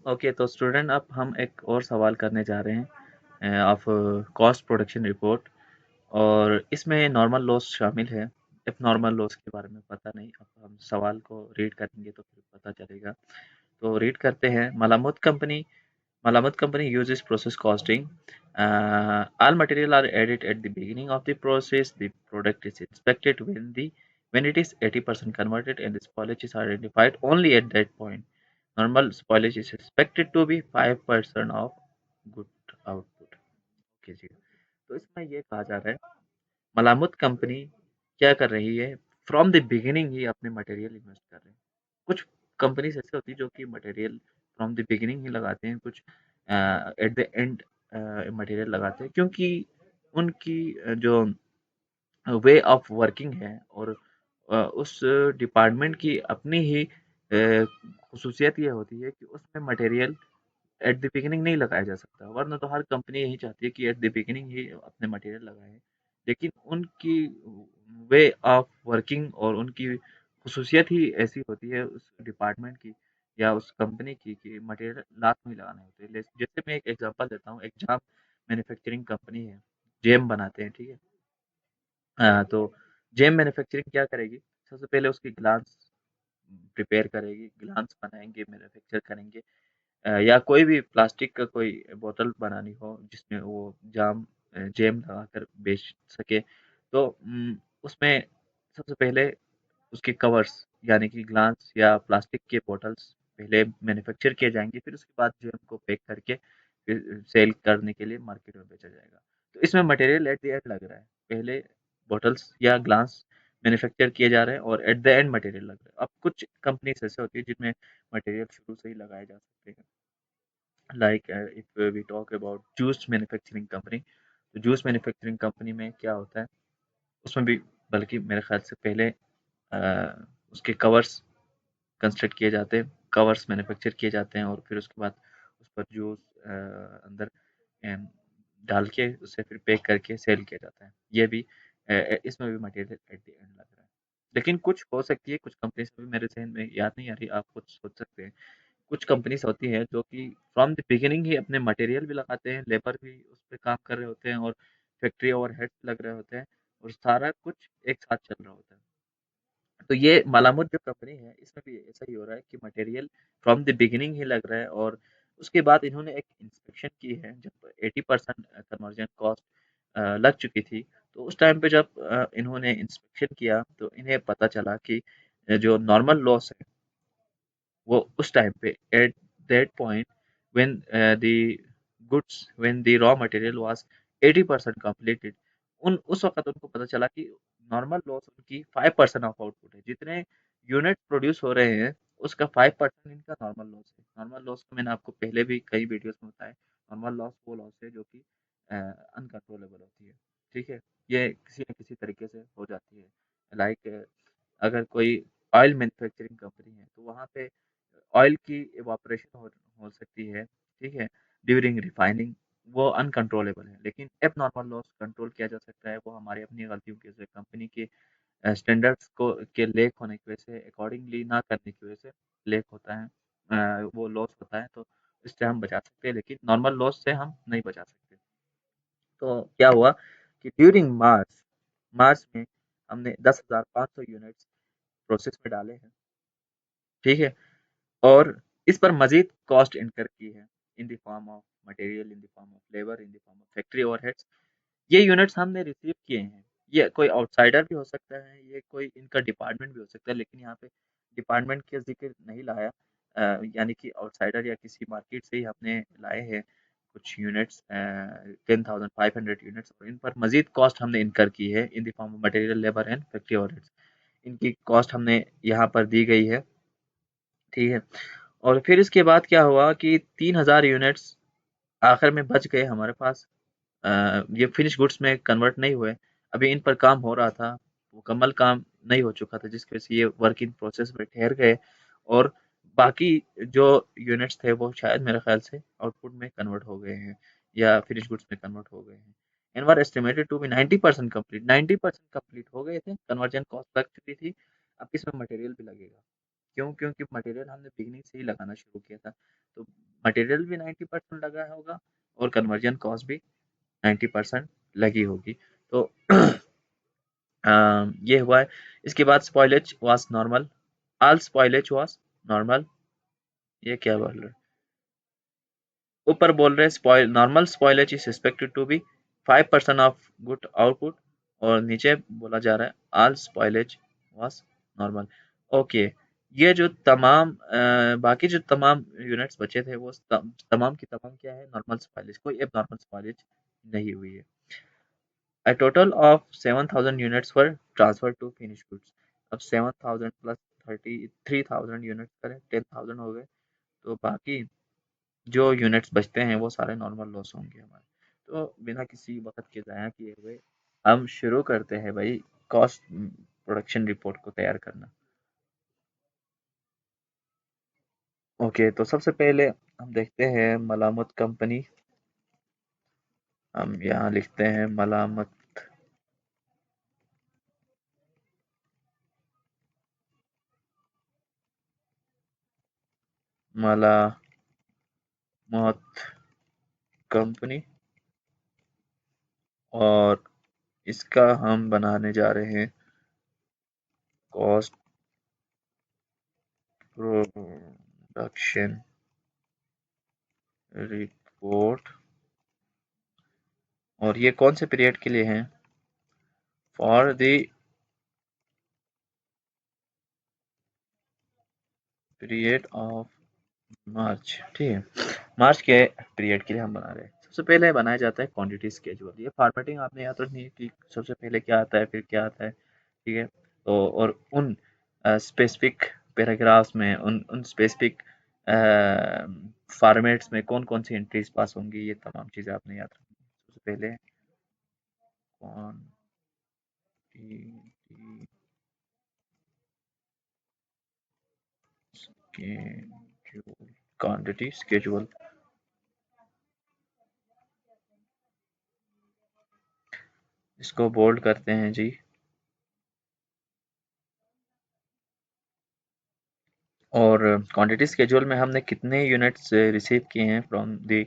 Okay, तो student अब हम एक और सवाल करने जा रहे हैं ऑफ कॉस्ट प्रोडक्शन रिपोर्ट। और इसमें नॉर्मल लॉस शामिल है। अब नॉर्मल लॉस के बारे में पता नहीं, अब हम सवाल को रीड करेंगे तो फिर पता चलेगा। तो रीड करते हैं। Malamuth company uses process costing. All material are added at the beginning of the process. The product is inspected when it is 80% converted, and the spoilage is identified only at that point. Normal spoilage is expected to be 5% of good output. Okay जी। तो इसमें ये कहा जा रहा है, मलामुत company क्या कर रही है, फ्रॉम द बिगिनिंग ही अपने मटेरियल इन्वेस्ट कर रहे हैं। कुछ कंपनीज ऐसे होती है जो कि मटेरियल फ्रॉम द बिगिनिंग ही लगाते हैं, कुछ एट द एंड मटेरियल लगाते हैं, क्योंकि उनकी जो वे ऑफ वर्किंग है और उस डिपार्टमेंट की अपनी ही खसूसियत ये होती है कि उसमें मटेरियल एट द बिगिनिंग नहीं लगाया जा सकता, वरना तो हर कंपनी यही चाहती है कि एट द बिगिनिंग ही अपने मटेरियल लगाए। लेकिन उनकी वे ऑफ वर्किंग और उनकी खसूसियत ही ऐसी होती है उस डिपार्टमेंट की या उस कंपनी की कि मटेरियल लास्ट में लगाने होते हैं। जैसे मैं एक एग्जांपल देता हूँ, एक जाम मैन्युफैक्चरिंग कंपनी है, जेम बनाते हैं, ठीक है। तो जेम मैन्युफैक्चरिंग क्या करेगी, सबसे पहले उसकी ग्लास प्रिपेयर करेगी, ग्लास बनाएंगे, मैन्युफैक्चर करेंगे। या कोई भी प्लास्टिक का कोई बोतल बनानी हो जिसमें वो जेम लगाकर बेच सके, तो उसमें सबसे पहले उसके कवर्स यानी कि ग्लास या प्लास्टिक के बॉटल्स पहले मैन्युफैक्चर किए जाएंगे, फिर उसके बाद जेम को पैक करके फिर सेल करने के लिए मार्केट में बेचा जाएगा। तो इसमें मटेरियल एट द एंड लग रहा है, पहले बॉटल्स या ग्लास मैन्युफैक्चर किए जा रहे हैं और एट द एंड मटेरियल लग रहा है। अब कुछ कंपनीज ऐसे होती है जिनमें मटेरियल शुरू से ही लगाए जा सकते हैं, like if we talk about juice manufacturing company. तो जूस मैन्युफैक्चरिंग कंपनी में क्या होता है, उसमें भी बल्कि मेरे ख्याल से पहले उसके कवर्स कंस्ट्रक्ट किए जाते हैं, कवर्स मैन्युफैक्चर किए जाते हैं और फिर उसके बाद उस पर जूस अंदर अम, डाल के उसे फिर पैक करके सेल किया जाता है। ये भी इसमें भी मटेरियल एट द एंड लग रहा है। लेकिन कुछ हो सकती है, कुछ कंपनीज में मेरे जहन में याद नहीं आ रही, आप कुछ सोच सकते हैं। कुछ कंपनीज होती हैं जो कि फ्रॉम द बिगिनिंग ही अपने मटेरियल भी लगाते हैं, लेबर भी उस पे काम कर रहे होते हैं और फैक्ट्री ओवरहेड्स लग रहे होते हैं और सारा कुछ एक साथ चल रहा होता है। तो ये मालामुत जो कंपनी है, इसमें भी ऐसा ही हो रहा है कि मटेरियल फ्रॉम द बिगिनिंग ही लग रहा है और उसके बाद इन्होंने एक इंस्पेक्शन की है जब 80% कन्वर्जन कॉस्ट लग चुकी थी। तो उस टाइम पे जब इन्होंने इंस्पेक्शन किया तो इन्हें पता चला कि जो नॉर्मल लॉस है वो उस टाइम पे at that point when when the raw material was 80% completed, उन उस वक्त उनको पता चला कि नॉर्मल लॉस उनकी 5% ऑफ आउटपुट है। जितने यूनिट प्रोड्यूस हो रहे हैं उसका 5% इनका नॉर्मल लॉस है। नॉर्मल लॉस को मैंने आपको पहले भी कई वीडियोस में बताया। नॉर्मल लॉस वो लॉस है जो कि अनकंट्रोलेबल होती है, ठीक है। ये किसी न किसी तरीके से हो जाती है। लाइक अगर कोई ऑयल मैन्युफैक्चरिंग कंपनी है तो वहाँ पे ऑयल की इवापोरेशन हो सकती है, ठीक है, ड्यूरिंग रिफाइनिंग, वो अनकंट्रोलेबल है। लेकिन एबनॉर्मल लॉस कंट्रोल किया जा सकता है, वो हमारी अपनी गलतियों की वजह से, कंपनी के स्टैंडर्ड्स को के लेक होने की वजह से, अकॉर्डिंगली ना करने की वजह से लेक होता है, वो लॉस होता है। तो इससे हम बचा सकते हैं, लेकिन नॉर्मल लॉस से हम नहीं बचा सकते। तो क्या हुआ कि ड्यूरिंग मार्च मार्च में हमने 10,500 यूनिट्स प्रोसेस में डाले हैं, ठीक है। और इस पर मजीद कॉस्ट इनकर की है, in the form of material, in the form of labour, in the form of factory overheads. ये यूनिट्स हमने रिसीव किए हैं। ये कोई आउटसाइडर भी हो सकता है, ये कोई इनका डिपार्टमेंट भी हो सकता है, लेकिन यहाँ पे डिपार्टमेंट का जिक्र नहीं लाया। यानी कि आउटसाइडर या किसी मार्केट से ही हमने लाए हैं कुछ यूनिट्स, 10,500 यूनिट्स, और इन पर मजीद कॉस्ट हमने इनकर की है in the form of material, labour and factory overheads. इनकी कॉस्ट हमने यहाँ पर दी गई है, ठीक है। और फिर इसके बाद क्या हुआ कि 3,000 यूनिट्स आखिर में बच गए हमारे पास। ये फिनिश गुड्स में कन्वर्ट नहीं हुए। अभी इन पर काम हो रहा था, मुकम्मल काम नहीं हो चुका था, जिसकी वजह से ये वर्क इन प्रोसेस में ठहर गए और बाकी जो यूनिट्स थे वो शायद मेरे ख्याल से आउटपुट में कन्वर्ट हो गए हैं या फिनिश गुड्स में कन्वर्ट हो गए हैं। And were estimated to be 90% complete. 90% complete हो गए थे, कन्वर्जन कॉस्ट लग चुकी थी। अब इसमें मटेरियल भी लगेगा। क्यों? क्योंकि मटेरियल हमने बिगिनिंग से ही लगाना शुरू किया था। तो मटेरियल भी 90% लगा होगा और कन्वर्जन कॉस्ट भी 90% लगी होगी। तो ये हुआ है। इसके बाद spoilage was normal, all spoilage was normal. ये क्या बोल रहे हैं, ऊपर बोल रहे हैं spoil normal spoilage is expected to be 5% of good output, और नीचे बोला जा रहा है all spoilage was normal. Okay, ये जो तमाम बाकी जो तमाम यूनिट्स बचे थे वो तमाम की तमाम क्या है, नॉर्मल स्पॉइलेज, कोई अब नॉर्मल स्पॉइलेज नहीं हुई है। A total of 7,000 units were transferred to finished goods. अब 7,000 प्लस 33,000 यूनिट्स करें 10,000 हो गए, तो बाकी जो यूनिट्स बचते हैं वो सारे नॉर्मल लॉस होंगे हमारे। तो बिना किसी वक्त के ज़ाया किए हुए हम शुरू करते हैं भाई कॉस्ट प्रोडक्शन रिपोर्ट को तैयार करना। ओके, तो सबसे पहले हम देखते हैं मलामत कंपनी। हम यहाँ लिखते हैं मलामत मलामत कंपनी, और इसका हम बनाने जा रहे हैं कॉस्ट प्रोडक्शन रिपोर्ट। और ये कौन से पीरियड के लिए हैं, for the period of March. ठीक है, मार्च के पीरियड के लिए हम बना रहे हैं। सबसे पहले बनाया जाता है क्वांटिटी स्केजुअल। ये फॉर्मेटिंग आपने याद रखनी है कि सबसे पहले क्या आता है फिर क्या आता है। ठीक है, तो और उन स्पेसिफिक पैराग्राफ्स में उन स्पेसिफिक फॉर्मेट्स में कौन कौन सी एंट्रीज पास होंगी, ये तमाम चीज़ें आपने याद रखनी है। सबसे पहले क्वांटिटी स्केड्यूल, क्वांटिटी स्केड्यूल, इसको बोल्ड करते हैं जी। और क्वांटिटी स्केड्यूल में हमने कितने यूनिट्स रिसीव किए हैं फ्रॉम द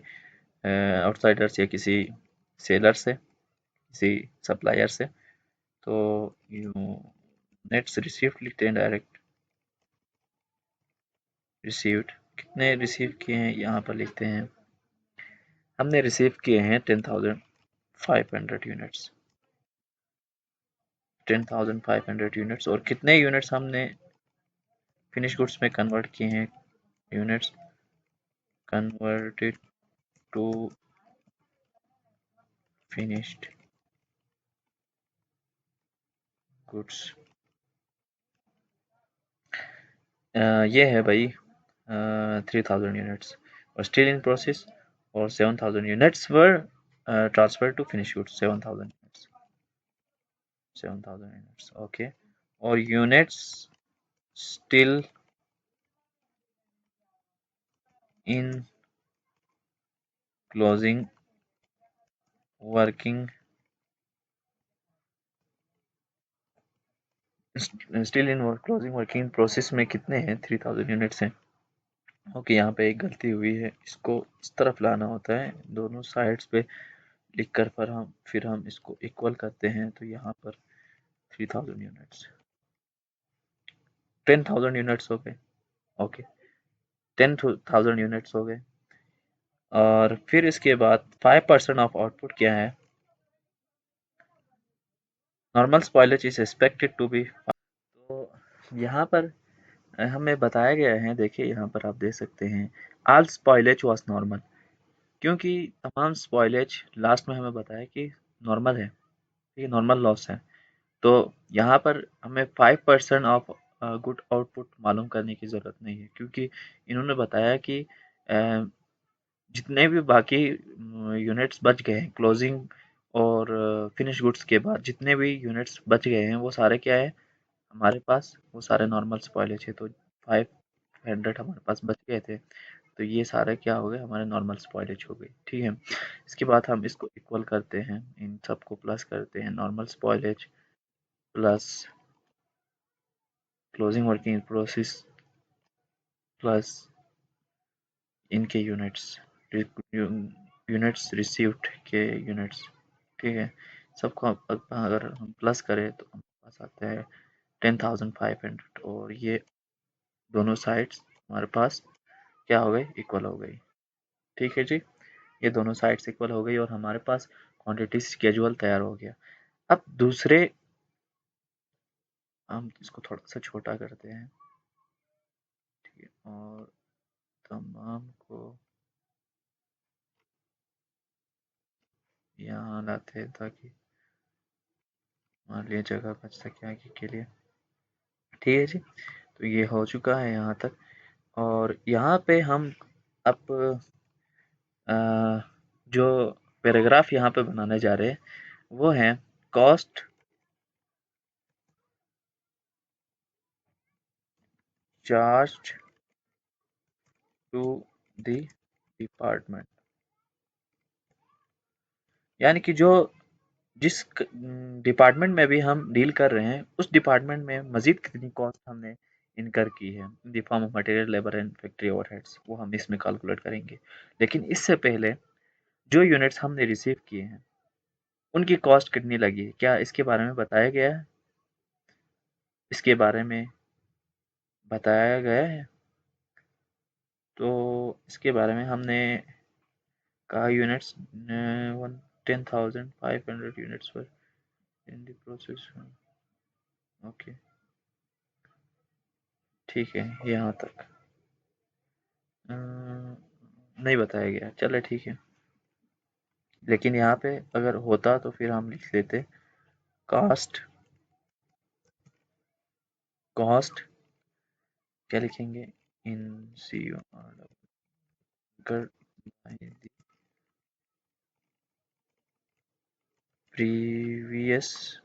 आउटसाइडर्स या किसी सेलर से, किसी सप्लायर से। तो यूनिट्स रिसीव्ड लिखते हैं, डायरेक्ट रिसीव्ड, कितने रिसीव किए हैं यहाँ पर लिखते हैं। हमने रिसीव किए हैं 10,500 यूनिट्स, 10,500 यूनिट्स। और कितने यूनिट्स हमने फिनिश गुड्स में कन्वर्ट किए हैं, units converted to finished goods. ये है भाई 3,000 यूनिट्स, और स्टिल इन प्रोसेस, और 7,000 units were transfer to finish goods, 7,000 units, 7,000 units. Okay, और units still in closing working, still in closing working process में कितने हैं, 3,000 यूनिट्स हैं। ओके, यहाँ पे एक गलती हुई है, इसको इस तरफ लाना होता है, दोनों साइड्स पे लिख कर पर हम फिर हम इसको इक्वल करते हैं, तो यहाँ पर 3,000 यूनिट्स, 10,000 यूनिट्स हो गए। ओके, 10,000 यूनिट्स हो गए। और फिर इसके बाद 5% ऑफ आउटपुट क्या है, normal spoilage is expected to be. तो यहाँ पर हमें बताया गया है, देखिए यहाँ पर आप देख सकते हैं ऑल स्पॉइलेज वाज नॉर्मल, क्योंकि तमाम स्पॉइलेज लास्ट में हमें बताया कि नॉर्मल है, ये नॉर्मल लॉस है। तो यहाँ पर हमें 5% ऑफ गुड आउटपुट मालूम करने की ज़रूरत नहीं है, क्योंकि इन्होंने बताया कि जितने भी बाकी यूनिट्स बच गए हैं क्लोजिंग और फिनिश गुड्स के बाद, जितने भी यूनिट्स बच गए हैं वो सारे क्या है हमारे पास, वो सारे नॉर्मल स्पॉइलेज है। तो 500 हमारे पास बच गए थे, तो ये सारे क्या हो गए, हमारे नॉर्मल स्पॉइलेज हो गए। ठीक है, इसके बाद हम इसको इक्वल करते हैं, इन सबको प्लस करते हैं, normal spoilage plus closing working process plus इनके यूनिट्स, यूनिट्स रिसीव्ड के यूनिट्स, ठीक है। सबको अगर हम प्लस करें तो हमारे पास आता है 10,500, और ये दोनों साइड्स हमारे पास क्या हो गई, इक्वल हो गई। ठीक है जी, ये दोनों साइड्स इक्वल हो गई और हमारे पास क्वांटिटी स्केड्यूल तैयार हो गया। अब दूसरे, हम इसको थोड़ा सा छोटा करते हैं, ठीक है, और तमाम को यहाँ लाते हैं ताकि मान लिया जगह बच सके आगे के लिए। ठीक है जी, तो ये हो चुका है यहाँ तक। और यहाँ पे हम अब अ, जो पैराग्राफ यहाँ पे बनाने जा रहे हैं वो है cost charge to the department, यानी कि जो जिस डिपार्टमेंट में भी हम डील कर रहे हैं उस डिपार्टमेंट में मजीद कितनी कॉस्ट हमने इनकर की है in the form of material, labour and factory overheads, वो हम इसमें कैलकुलेट करेंगे। लेकिन इससे पहले जो यूनिट्स हमने रिसीव किए हैं उनकी कॉस्ट कितनी लगी है, क्या इसके बारे में बताया गया है? इसके बारे में बताया गया है। तो इसके बारे में हमने कहा यूनिट्स 10,500 यूनिट्स पर इन द प्रोसेस। ओके, ठीक है, यहाँ तक नहीं बताया गया, चले ठीक है। लेकिन यहाँ पे अगर होता तो फिर हम लिख लेते कॉस्ट, कॉस्ट क्या लिखेंगे, इन सी प्रीवियस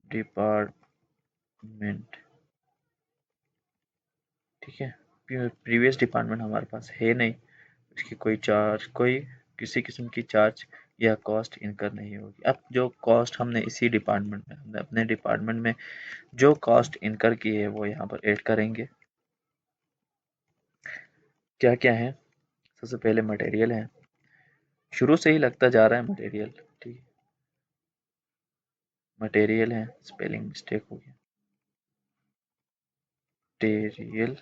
डिपार्टमेंट, ठीक है। प्रीवियस डिपार्टमेंट हमारे पास है नहीं, इसकी कोई चार्ज, कोई किसी किस्म की चार्ज या कॉस्ट इनकर नहीं होगी। अब जो कॉस्ट हमने इसी डिपार्टमेंट में, हमने अपने डिपार्टमेंट में जो कॉस्ट इनकर की है वो यहाँ पर ऐड करेंगे। क्या क्या है, सबसे पहले मटेरियल है, शुरू से ही लगता जा रहा है मटेरियल, ठीक है, मटेरियल है, स्पेलिंग मिस्टेक हो गया, मटेरियल।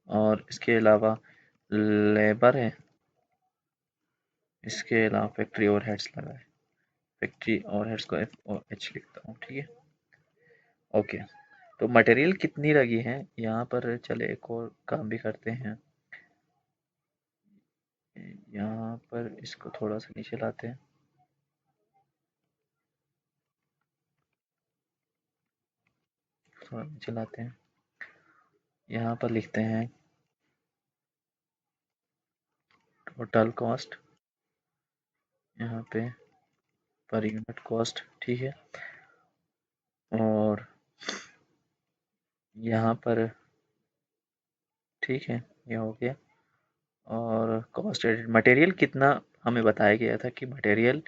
और इसके अलावा लेबर है, इसके अलावा फैक्ट्री ओवरहेड्स लगा है, फैक्ट्री ओवरहेड्स को एफ ओ एच लिखता हूँ, ठीक है। ओके, तो मटेरियल कितनी लगी है यहाँ पर, चले एक और काम भी करते हैं। यहाँ पर इसको थोड़ा सा नीचे लाते हैं, थोड़ा नीचे लाते हैं, यहाँ पर लिखते हैं टोटल कॉस्ट, यहाँ पे पर यूनिट कॉस्ट, ठीक है। और यहाँ पर, ठीक है, ये हो गया। और कॉस्ट एडेड मटेरियल कितना, हमें बताया गया था कि मटेरियल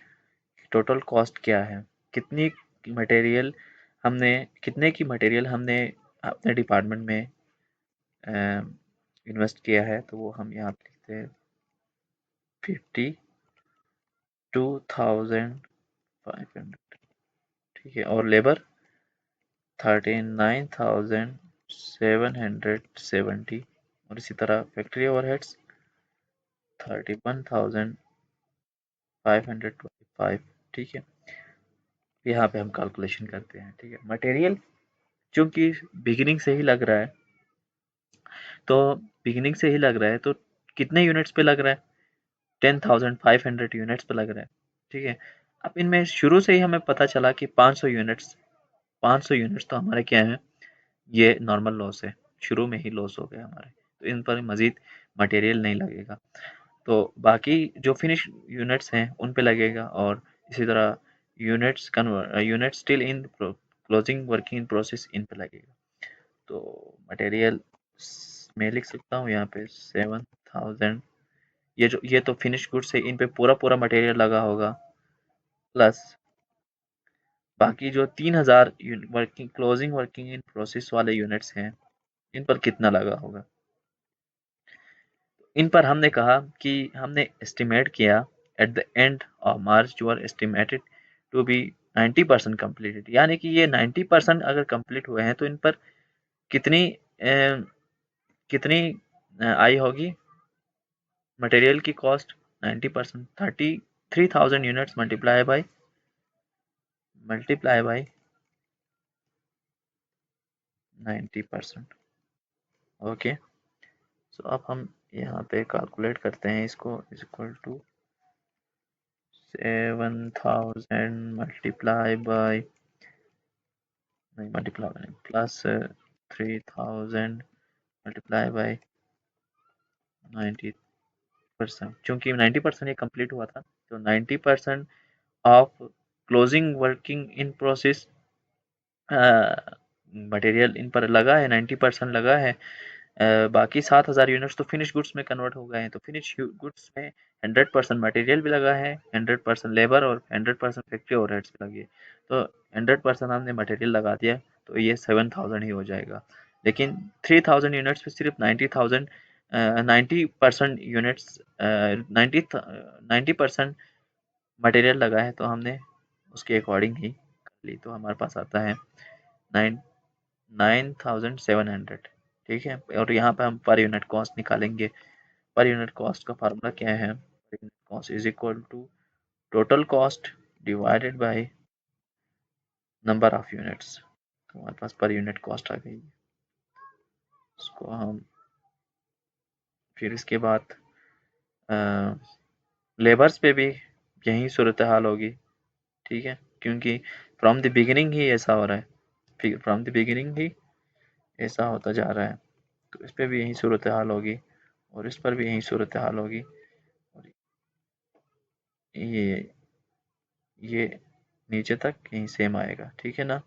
टोटल कॉस्ट क्या है, कितनी मटेरियल हमने, कितने की मटेरियल हमने अपने डिपार्टमेंट में इन्वेस्ट किया है, तो वो हम यहाँ पे लिखते हैं 52,500, ठीक है। और लेबर 39,770, और इसी तरह फैक्ट्री ओवरहेड्स 31,525, ठीक है। यहाँ पे हम कैलकुलेशन करते हैं, ठीक है। मटेरियल चूंकि बिगिनिंग से ही लग रहा है, तो बिगिनिंग से ही लग रहा है तो कितने यूनिट्स पे लग रहा है, 10,500 यूनिट्स पे लग रहा है, ठीक है। अब इनमें शुरू से ही हमें पता चला कि 500 यूनिट्स, 500 यूनिट्स तो हमारे क्या है, ये नॉर्मल लॉस है, शुरू में ही लॉस हो गया हमारे, तो इन पर मजीद मटेरियल नहीं लगेगा। तो बाकी जो फिनिश यूनिट्स हैं उन पे लगेगा, और इसी तरह unit still in closing working in process in पे लगेगा। तो मटेरियल मैं लिख सकता हूँ यहाँ पे 7,000, ये तो फिनिश गुड्स है, इन पे पूरा पूरा मटेरियल लगा होगा, प्लस बाकी जो 3,000 working closing working in process वाले यूनिट्स हैं इन पर कितना लगा होगा। इन पर हमने कहा कि हमने एस्टिमेट किया at the end of March you are estimated to be 90% completed, यानी कि ये 90% अगर कंप्लीट हुए हैं तो इन पर कितनी कितनी आई होगी मटेरियल की cost 90%, 33,000 units multiply by 90%। Okay, so अब हम यहाँ पे कैलकुलेट करते हैं इसको, is equal to 7,000 multiply by, नहीं मल्टीप्लाई नहीं, प्लस 3,000 मल्टीप्लाई बाय 90%, क्योंकि 90% ये कंप्लीट हुआ था तो 90% of closing working in process material in पर लगा है, 90% लगा है। बाकी 7,000 यूनिट्स तो फिनिश गुड्स में कन्वर्ट हो गए हैं, तो फिनिश गुड्स में 100% मटेरियल भी लगा है, 100% लेबर और 100% फैक्ट्री ओवरहेड्स भी लगे। तो 100% हमने मटेरियल लगा दिया तो ये 7,000 ही हो जाएगा। लेकिन 3,000 यूनिट्स पे सिर्फ 90% यूनिट्स 90% मटेरियल लगा है, तो हमने उसके अकॉर्डिंग ही कर ली। तो हमारे पास आता है 9,700। ठीक है, और यहाँ पे हम पर यूनिट कॉस्ट निकालेंगे। पर यूनिट कॉस्ट का फार्मूला क्या है? Per unit cost is equal to total cost divided by number of units. तो हमारे पास पर यूनिट कॉस्ट आ गई। इसको हम फिर इसके बाद लेबर्स पे भी यही सूरत हाल होगी। ठीक है, क्योंकि फ्रॉम द बिगिनिंग ही ऐसा हो रहा है, फ्रॉम द बिगिनिंग ही ऐसा होता जा रहा है। तो इस पे भी यही सूरत हाल होगी और इस पर भी यही सूरत हाल होगी और ये ये नीचे तक यहीं सेम आएगा। ठीक है ना?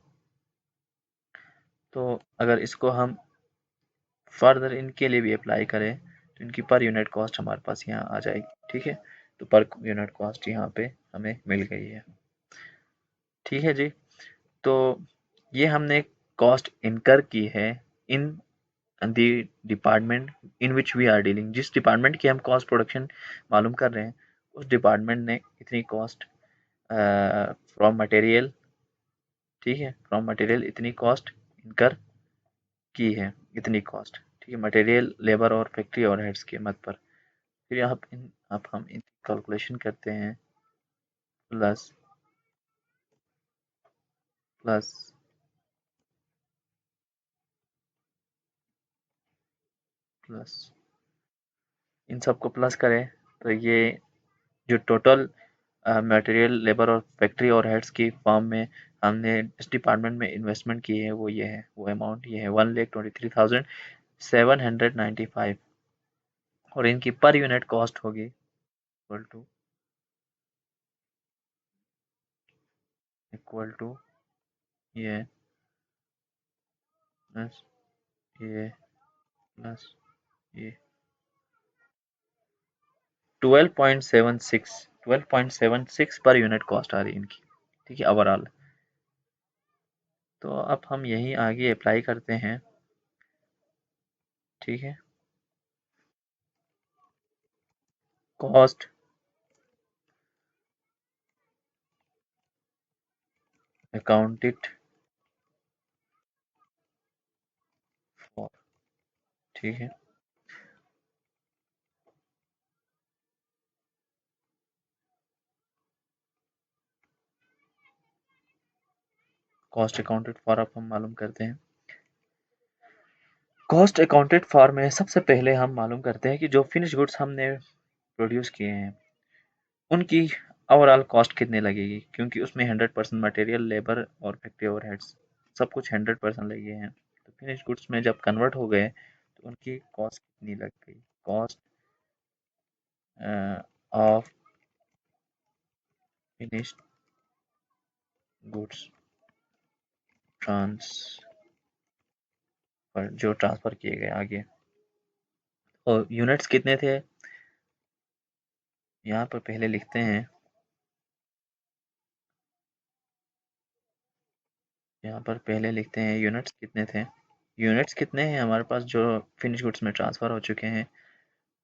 तो अगर इसको हम फर्दर इनके लिए भी अप्लाई करें तो इनकी पर यूनिट कॉस्ट हमारे पास यहाँ आ जाएगी। ठीक है, तो पर यूनिट कॉस्ट यहाँ पे हमें मिल गई है। ठीक है जी, तो ये हमने कॉस्ट इनकर की है in the department in which we are dealing. जिस डिपार्टमेंट की हम कॉस्ट प्रोडक्शन मालूम कर रहे हैं उस डिपार्टमेंट ने इतनी कॉस्ट फ्रॉम मटेरियल, ठीक है, फ्रॉम मटेरियल इतनी कॉस्ट इनकर की है, इतनी कॉस्ट। ठीक है, मटेरियल लेबर और फैक्ट्री ओवरहेड्स के मद पर। फिर यहाँ अब हम इन कैलकुलेशन करते हैं। प्लस प्लस प्लस इन सबको प्लस करें तो ये जो टोटल मटेरियल लेबर और फैक्ट्री और हेड्स की फॉर्म में हमने इस डिपार्टमेंट में इन्वेस्टमेंट की है वो ये है, वो अमाउंट ये है 1,23,795 और इनकी पर यूनिट कॉस्ट होगी इक्वल टू ये प्लस ये प्लस ये 12.76 पर यूनिट कॉस्ट आ रही है इनकी। ठीक है, ओवरऑल। तो अब हम यही आगे अप्लाई करते हैं। ठीक है, कॉस्ट अकाउंटेड फॉर, ठीक है, कॉस्ट अकाउंटेड फॉर अब हम मालूम करते हैं। कॉस्ट अकाउंटेड फॉर में सबसे पहले हम मालूम करते हैं कि जो फिनिश गुड्स हमने प्रोड्यूस किए हैं उनकी ओवरऑल कॉस्ट कितने लगेगी, क्योंकि उसमें 100% मटेरियल लेबर और फैक्ट्री ओवरहेड्स सब कुछ 100% लगे हैं। तो फिनिश गुड्स में जब कन्वर्ट हो गए तो उनकी कॉस्ट कितनी लग गई? Cost of finished goods transfer, जो ट्रांसफर किए गए आगे, और यूनिट्स कितने थे यहाँ पर पहले लिखते हैं। यहाँ पर पहले लिखते हैं यूनिट्स कितने थे। यूनिट्स कितने हैं हमारे पास जो फिनिश गुड्स में ट्रांसफर हो चुके हैं?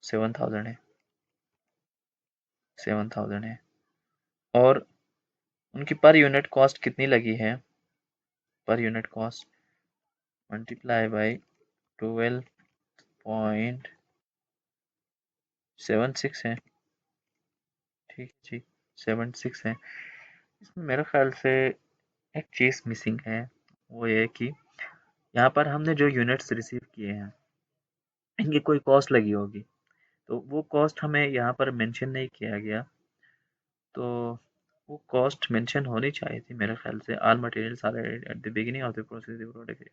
7,000 है, 7,000 है। और उनकी पर यूनिट कॉस्ट कितनी लगी है? Per unit cost multiply by 12.76 है। ठीक है जी, 76 है। इसमें मेरे ख्याल से एक चीज़ मिसिंग है, वो ये कि यहाँ पर हमने जो यूनिट्स रिसीव किए हैं इनकी कोई कॉस्ट लगी होगी, तो वो कॉस्ट हमें यहाँ पर मेंशन नहीं किया गया। तो वो कॉस्ट मेंशन होनी चाहिए थी मेरे ख्याल से। All materials are at the beginning of the process the product.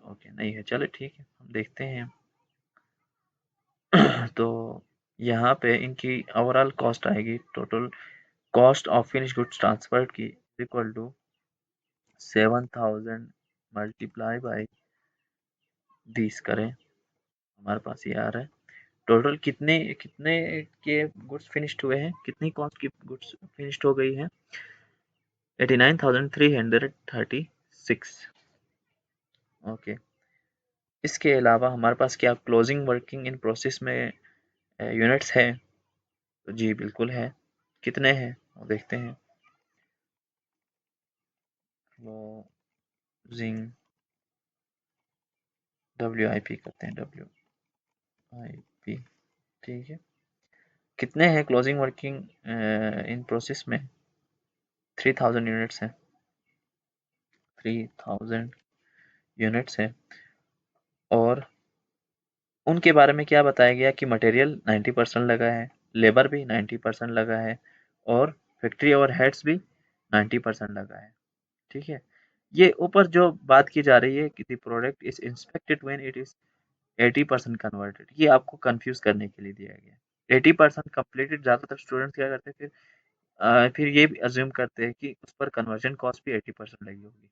Okay, नहीं है, चलो ठीक है, हम देखते हैं। तो यहाँ पे इनकी ओवरऑल कॉस्ट आएगी, total cost of finish goods transferred की इक्वल टू 7,000 मल्टीप्लाई बाई 20 करें, हमारे पास ये आ रहा है। टोटल कितने कितने के गुड्स फिनिश्ड हुए हैं, कितनी कॉस्ट की गुड्स फिनिश्ड हो गई है? 89,336। ओके, इसके अलावा हमारे पास क्या क्लोजिंग वर्किंग इन प्रोसेस में यूनिट्स है? तो जी बिल्कुल है। कितने हैं वो देखते हैं। क्लोजिंग WIP करते हैं, WIP, ठीक है। कितने हैं क्लोजिंग वर्किंग इन प्रोसेस में? 3,000 यूनिट्स हैं, 3,000 यूनिट्स हैं। और उनके बारे में क्या बताया गया कि मटेरियल 90% लगा है, लेबर भी 90% लगा है, और फैक्ट्री ओवरहेड्स भी 90% लगा है। ठीक है, ये ऊपर जो बात की जा रही है कि the product is inspected when it is 80% converted, ये आपको कंफ्यूज करने के लिए दिया गया। 80% कंप्लीटेड, ज़्यादातर स्टूडेंट्स क्या करते हैं, फिर ये भी अज्यूम करते हैं कि उस पर कन्वर्जन कॉस्ट भी 80% लगी होगी,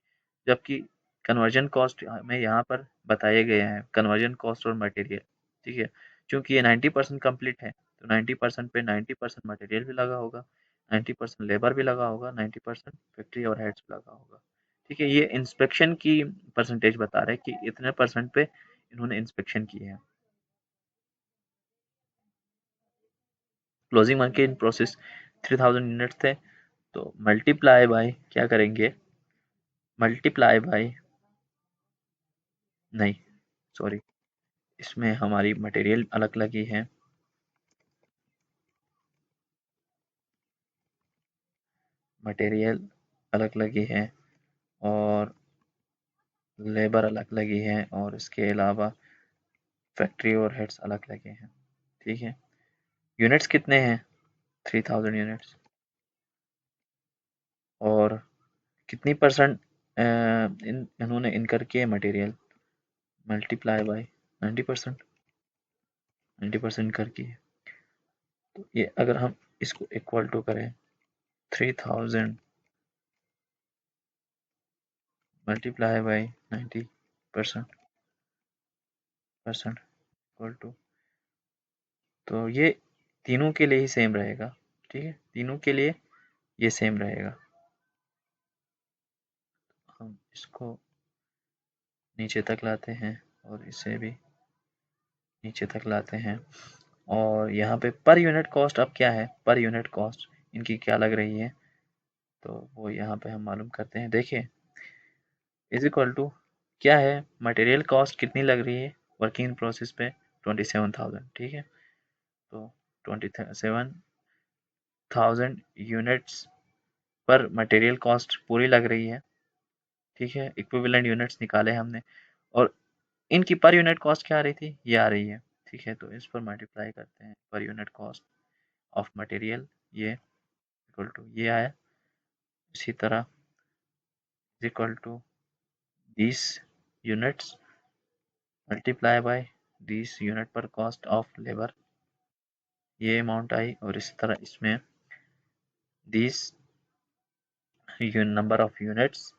जबकि कन्वर्जन कॉस्ट हमें यहाँ पर बताए गए हैं, कन्वर्जन कॉस्ट और मटेरियल। ठीक है, क्योंकि ये 90% कंप्लीट है, तो 90% पे 90% मटेरियल भी लगा होगा, 90% लेबर भी लगा होगा, 90% फैक्ट्री और हेड्स भी लगा होगा। ठीक है, ये इंस्पेक्शन की परसेंटेज बता रहे हैं कि इतने परसेंट पे इन्होंने इंस्पेक्शन किए हैं। क्लोजिंग मार्केट प्रोसेस 3,000 यूनिट्स थे, तो मल्टीप्लाई बाय क्या करेंगे, मल्टीप्लाई बाय, नहीं सॉरी, इसमें हमारी मटेरियल अलग लगी है, मटेरियल अलग लगी है, और लेबर अलग लगी है, और इसके अलावा फैक्ट्री ओवरहेड्स अलग लगे हैं। ठीक है, यूनिट्स कितने हैं? 3,000 यूनिट्स। और कितनी परसेंट इन्होंने इनकर किए मटेरियल? मल्टीप्लाई बाय 90%, 90% इनकर किए। तो ये अगर हम इसको इक्वल टू करें, 3,000 multiply by 90% percent equal to, तो ये तीनों के लिए ही सेम रहेगा। ठीक है, तीनों के लिए ये सेम रहेगा। हम इसको नीचे तक लाते हैं और इसे भी नीचे तक लाते हैं, और यहाँ पे पर यूनिट कॉस्ट अब क्या है, पर यूनिट कॉस्ट इनकी क्या लग रही है, तो वो यहाँ पे हम मालूम करते हैं। देखिए, इज इक्वल टू क्या है, मटेरियल कॉस्ट कितनी लग रही है वर्किंग प्रोसेस पे? 27,000। ठीक है, तो 27,000 यूनिट्स पर मटेरियल कॉस्ट पूरी लग रही है। ठीक है, इक्विवेलेंट यूनिट्स निकाले हमने, और इनकी पर यूनिट कॉस्ट क्या आ रही थी, ये आ रही है। ठीक है, तो इस पर मल्टीप्लाई करते हैं, per unit cost of material ये इक्वल टू ये आया। इसी तरह equal to 20 units multiply by 20 unit per cost of labour, ये अमाउंट आई। और इसी तरह इसमें 20 number of units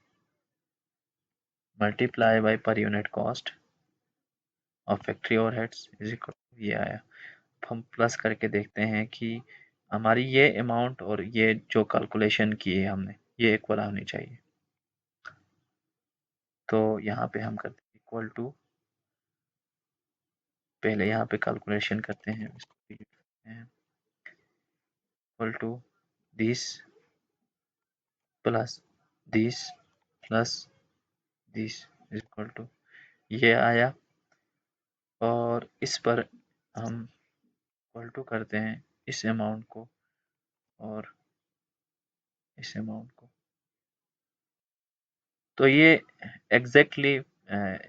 multiply by per unit cost of factory overheads is equal to ये आया। हम प्लस करके देखते हैं कि हमारी ये अमाउंट और ये जो कैलकुलेशन की है हमने, ये इक्वल होनी चाहिए। तो यहाँ पे हम करते हैं इक्वल टू पहले यहाँ पे कैलकुलेशन करते हैं, इसको equal to this plus this plus this equal to ये आया, और इस पर हम इक्वल टू करते हैं इस अमाउंट को और इस अमाउंट को। तो ये एग्जैक्टली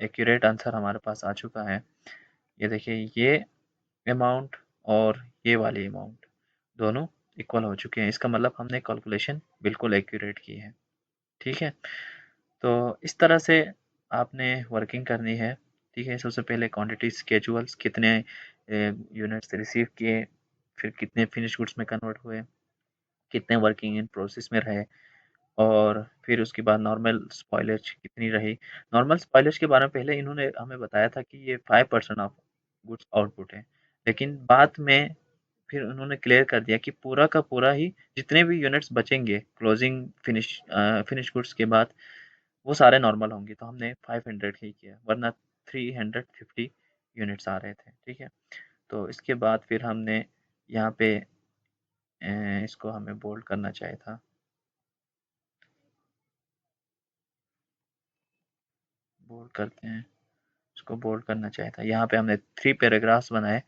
एक्यूरेट आंसर हमारे पास आ चुका है। ये देखिए, ये अमाउंट और ये वाली अमाउंट दोनों इक्वल हो चुके हैं। इसका मतलब हमने कैलकुलेशन बिल्कुल एक्यूरेट की है। ठीक है, तो इस तरह से आपने वर्किंग करनी है। ठीक है, सबसे पहले क्वांटिटी स्केजुअल्स, कितने यूनिट्स रिसीव किए, फिर कितने फिनिश गुड्स में कन्वर्ट हुए, कितने वर्किंग इन प्रोसेस में रहे, और फिर उसके बाद नॉर्मल स्पॉइलेज कितनी रही। नॉर्मल स्पॉइलेज के बारे में पहले इन्होंने हमें बताया था कि ये 5% ऑफ गुड्स आउटपुट है, लेकिन बाद में फिर उन्होंने क्लियर कर दिया कि पूरा का पूरा ही जितने भी यूनिट्स बचेंगे क्लोजिंग फिनिश गुड्स के बाद, वो सारे नॉर्मल होंगे। तो हमने 500 ही किया, वरना 350 यूनिट्स आ रहे थे। ठीक है, तो इसके बाद फिर हमने यहाँ पे इसको हमें बोल्ड करना चाहिए था, बोल्ड करते हैं, इसको बोल्ड करना चाहिए था। यहाँ पे हमने 3 पैराग्राफ्स बनाए,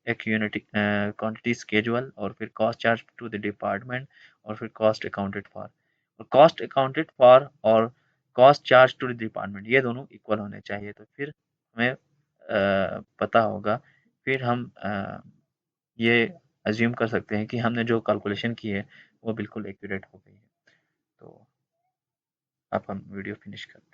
एक यूनिट क्वांटिटी स्केजुअल, और फिर cost charge to the department, और फिर कॉस्ट अकाउंटेड फॉर। और कॉस्ट अकाउंटेड फॉर और cost charge to the department ये दोनों इक्वल होने चाहिए, तो फिर हमें पता होगा, फिर हम ये अज्यूम कर सकते हैं कि हमने जो कैलकुलेशन की है वो बिल्कुल एक्यूरेट हो गई है। तो अब हम वीडियो फिनिश करते हैं।